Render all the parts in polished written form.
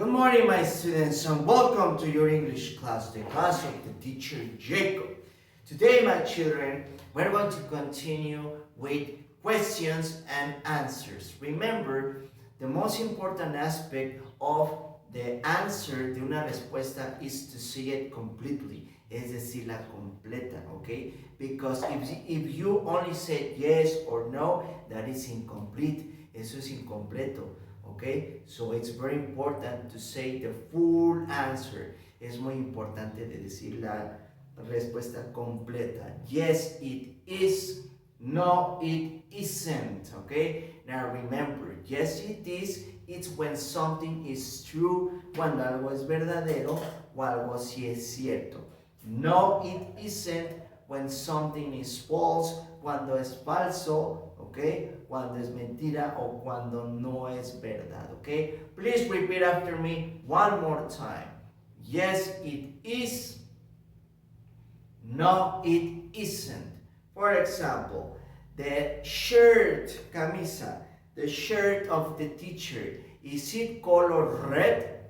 Good morning, my students, and welcome to your English class, the class of the teacher Jacob. Today, my children, we're going to continue with questions and answers. Remember, the most important aspect of the answer de una respuesta is to see it completely, es decir, la completa, okay? Because if you only said yes or no, that is incomplete, eso es incompleto. Okay, so it's very important to say the full answer. Es muy importante de decir la respuesta completa. Yes, it is. No, it isn't. Okay, now remember, yes, it is. It's when something is true, cuando algo es verdadero o algo sí es cierto. No, it isn't when something is false, cuando es falso, okay? Cuando es mentira o cuando no es verdad, okay? Please repeat after me one more time. Yes, it is. No, it isn't. For example, the shirt, camisa, the shirt of the teacher, is it color red?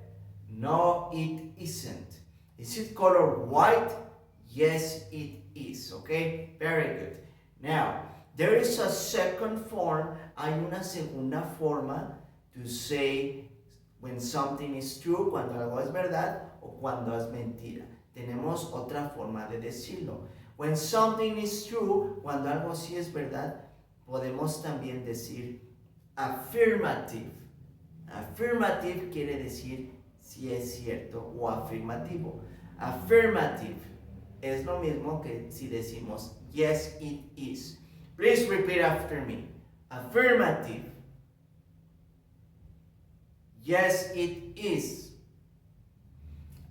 No, it isn't. Is it color white? Yes, it is. Okay, very good. Now, there is a second form, hay una segunda forma to say when something is true, cuando algo es verdad o cuando es mentira. Tenemos otra forma de decirlo. When something is true, cuando algo sí es verdad, podemos también decir affirmative. Affirmative quiere decir si es cierto o afirmativo. Affirmative es lo mismo que si decimos yes, it is. Please repeat after me. Affirmative. Yes, it is.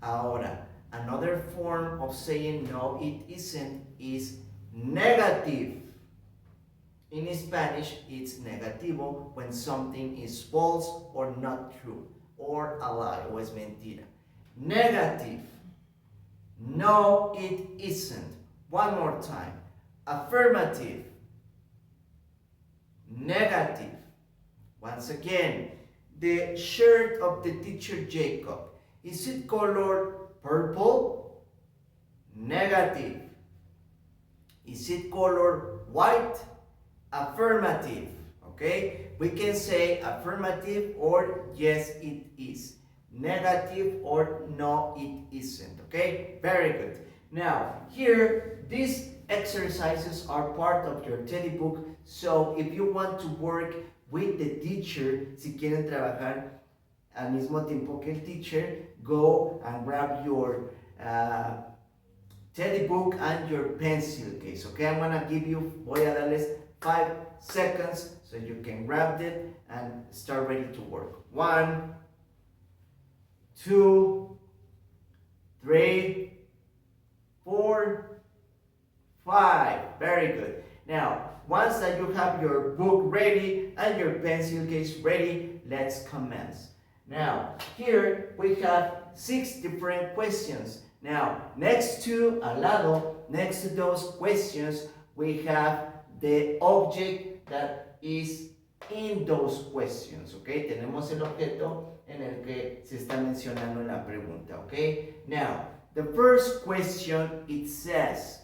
Ahora, another form of saying no, it isn't is negative. In Spanish, it's negativo when something is false or not true, or a lie, o es mentira. Negative. No, it isn't. One more time. Affirmative. Negative. Once again, the shirt of the teacher Jacob, is it colored purple? Negative. Is it colored white? Affirmative. Okay? We can say affirmative or yes, it is. Negative or no, it isn't. Okay? Very good. Now, here, these exercises are part of your teddy book. So, if you want to work with the teacher, si quieren trabajar al mismo tiempo que el teacher, go and grab your teddy book and your pencil case. Okay? I'm gonna give you, voy a darles 5 seconds so you can grab it and start ready to work. 1, 2, 3, 4, 5. Very good. Now, once that you have your book ready and your pencil case ready, let's commence. Now, here we have 6 different questions. Now, next to, al lado, next to those questions, we have the object that is in those questions, okay? Tenemos el objeto en el que se está mencionando en la pregunta, okay? Now, the first question, it says,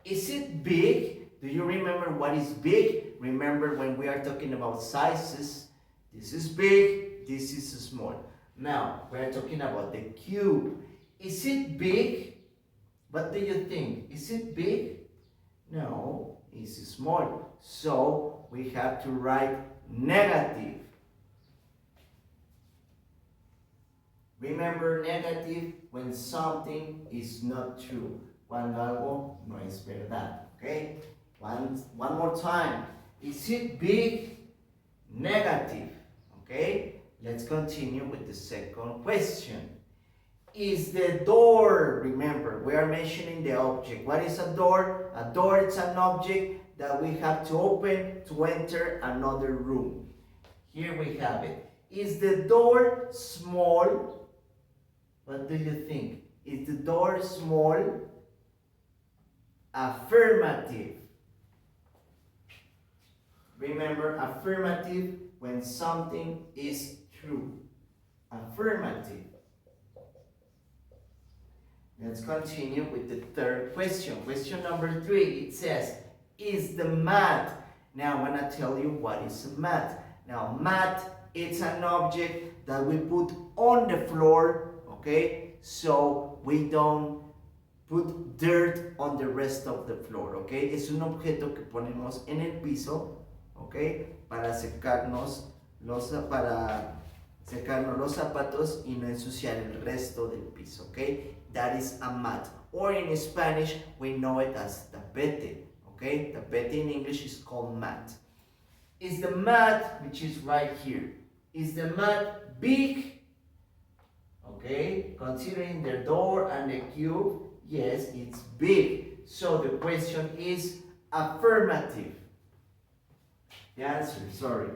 is it big? Do you remember what is big? Remember when we are talking about sizes, this is big, this is small. Now, we are talking about the cube. Is it big? What do you think? Is it big? No, it's small. So, we have to write negative. Remember, negative when something is not true. Cuando algo no es verdad. Okay? One more time. Is it big? Negative. Okay? Let's continue with the second question. Is the door, remember, we are mentioning the object. What is a door? A door is an object that we have to open to enter another room. Here we have it. Is the door small? What do you think? Is the door small? Affirmative. Remember, affirmative when something is true. affirmative. Let's continue with the third question. Question number 3, it says, is the mat. Now I want to tell you what is a mat. Now mat, it's an object that we put on the floor, okay? So we don't put dirt on the rest of the floor, okay? Es un objeto que ponemos en el piso, okay? Para secarnos los zapatos y no ensuciar el resto del piso, okay? That is a mat. Or in Spanish, we know it as tapete, okay? Tapete in English is called mat. Is the mat, which is right here, is the mat big? Okay, considering the door and the cube, yes, it's big. So the question is affirmative. The answer, sorry.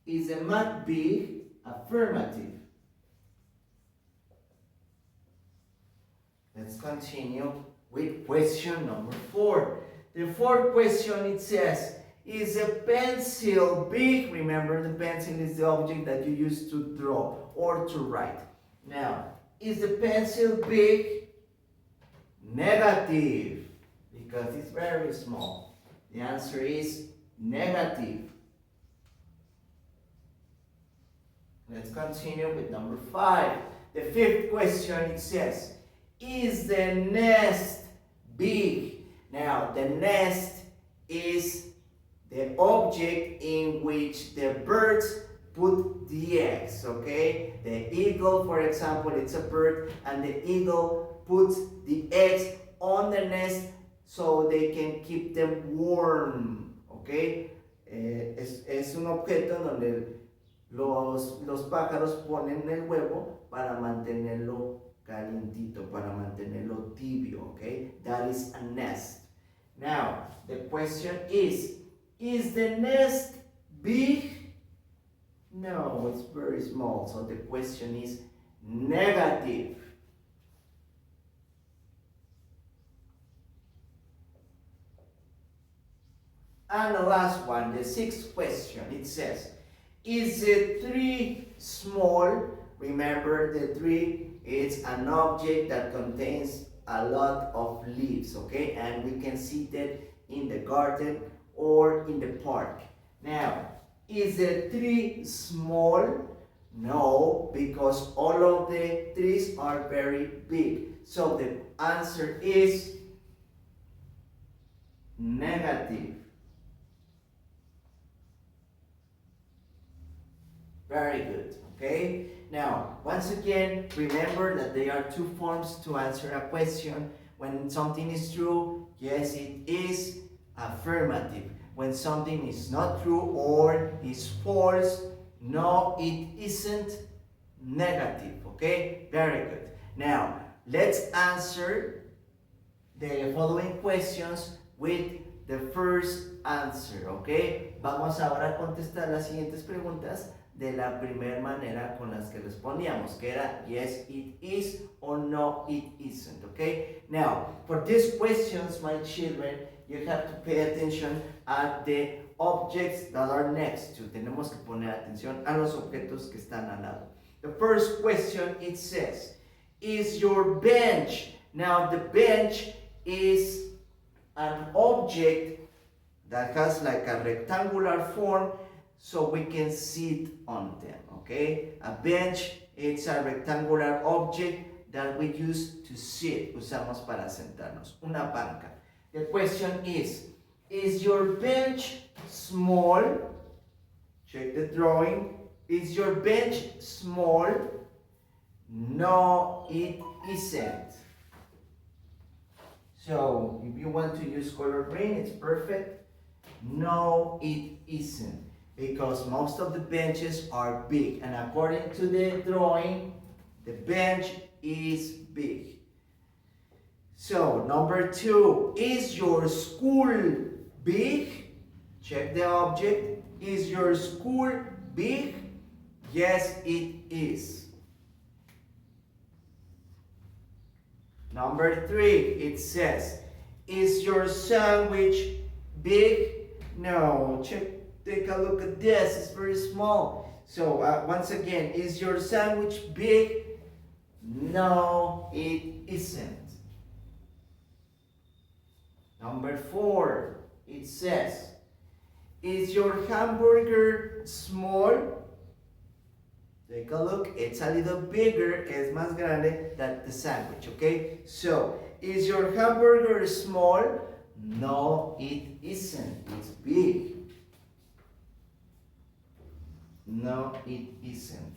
Is the mat big? Affirmative. Let's continue with question number 4. The fourth question, it says, is a pencil big? Remember, the pencil is the object that you use to draw or to write. Now, is the pencil big? Negative, because it's very small. The answer is negative. Let's continue with number 5. The fifth question, it says, is the nest big? Now, the nest is the object in which the birds put the eggs, okay? The eagle, for example, it's a bird, and the eagle puts the eggs on the nest so they can keep them warm, okay? Es un objeto donde los pájaros ponen el huevo para mantenerlo calientito, para mantenerlo tibio, okay? That is a nest. Now, the question is the nest big? No, it's very small, so the question is negative. And the last one, the sixth question, it says, is the tree small? Remember, the tree is an object that contains a lot of leaves, okay? And we can see that in the garden or in the park. Now, is the tree small? No, because all of the trees are very big. So the answer is negative. Very good, okay? Now, once again, remember that there are two forms to answer a question. When something is true, yes, it is affirmative. When something is not true or is false, no, it isn't, negative, okay? Very good. Now, let's answer the following questions with the first answer, okay? Vamos ahora a contestar las siguientes preguntas de la primera manera con las que respondíamos, que era yes, it is, or no, it isn't, okay? Now, for these questions, my children, you have to pay attention at the objects that are next to. Tenemos que poner atención a los objetos que están al lado. The first question, it says, is your bench? Now, the bench is an object that has like a rectangular form, so we can sit on them, okay? A bench, it's a rectangular object that we use to sit. Usamos para sentarnos. Una banca. The question is your bench small? Check the drawing. Is your bench small? No, it isn't. So, if you want to use color green, it's perfect. No, it isn't. Because most of the benches are big. And according to the drawing, the bench is big. So, number 2, is your school big? Check the object. Is your school big? Yes, it is. Number 3, it says, is your sandwich big? No, take a look at this, it's very small. So once again, is your sandwich big? No, it isn't. Number 4, it says, is your hamburger small? Take a look, it's a little bigger, es más grande than the sandwich, okay? So, is your hamburger small? No, it isn't, it's big. No, it isn't.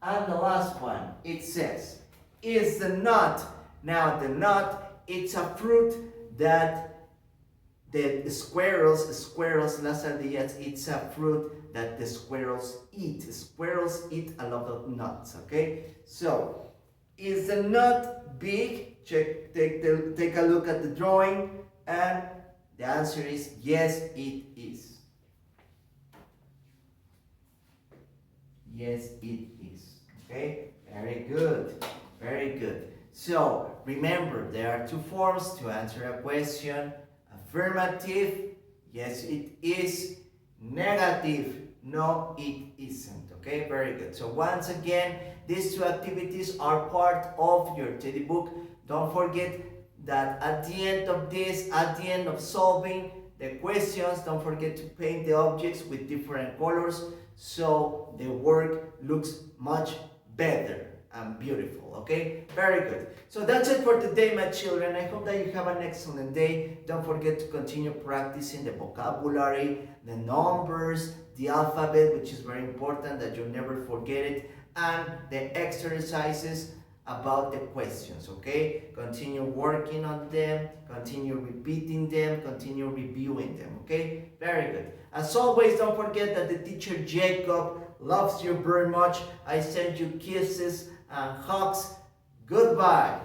And the last one, it says, is the nut? Now, the nut, it's a fruit that the squirrels, las ardillas, it's a fruit that the squirrels eat. Squirrels eat a lot of nuts, okay? So, is the nut big? Take a look at the drawing, and the answer is yes, it is. Yes, it is. Okay? Very good. Very good. So, remember, there are 2 forms to answer a question. Affirmative, yes it is. Negative, no it isn't. Okay, very good. So once again, these 2 activities are part of your teddy book. Don't forget that at the end of this, at the end of solving the questions, don't forget to paint the objects with different colors so the work looks much better and beautiful. Okay, very good. So that's it for today, my children. I hope that you have an excellent day. Don't forget to continue practicing the vocabulary, the numbers, the alphabet, which is very important that you never forget it, and the exercises about the questions. Okay, continue working on them, continue repeating them, continue reviewing them. Okay, very good. As always, don't forget that the teacher Jacob loves you very much. I send you kisses and hugs. Goodbye.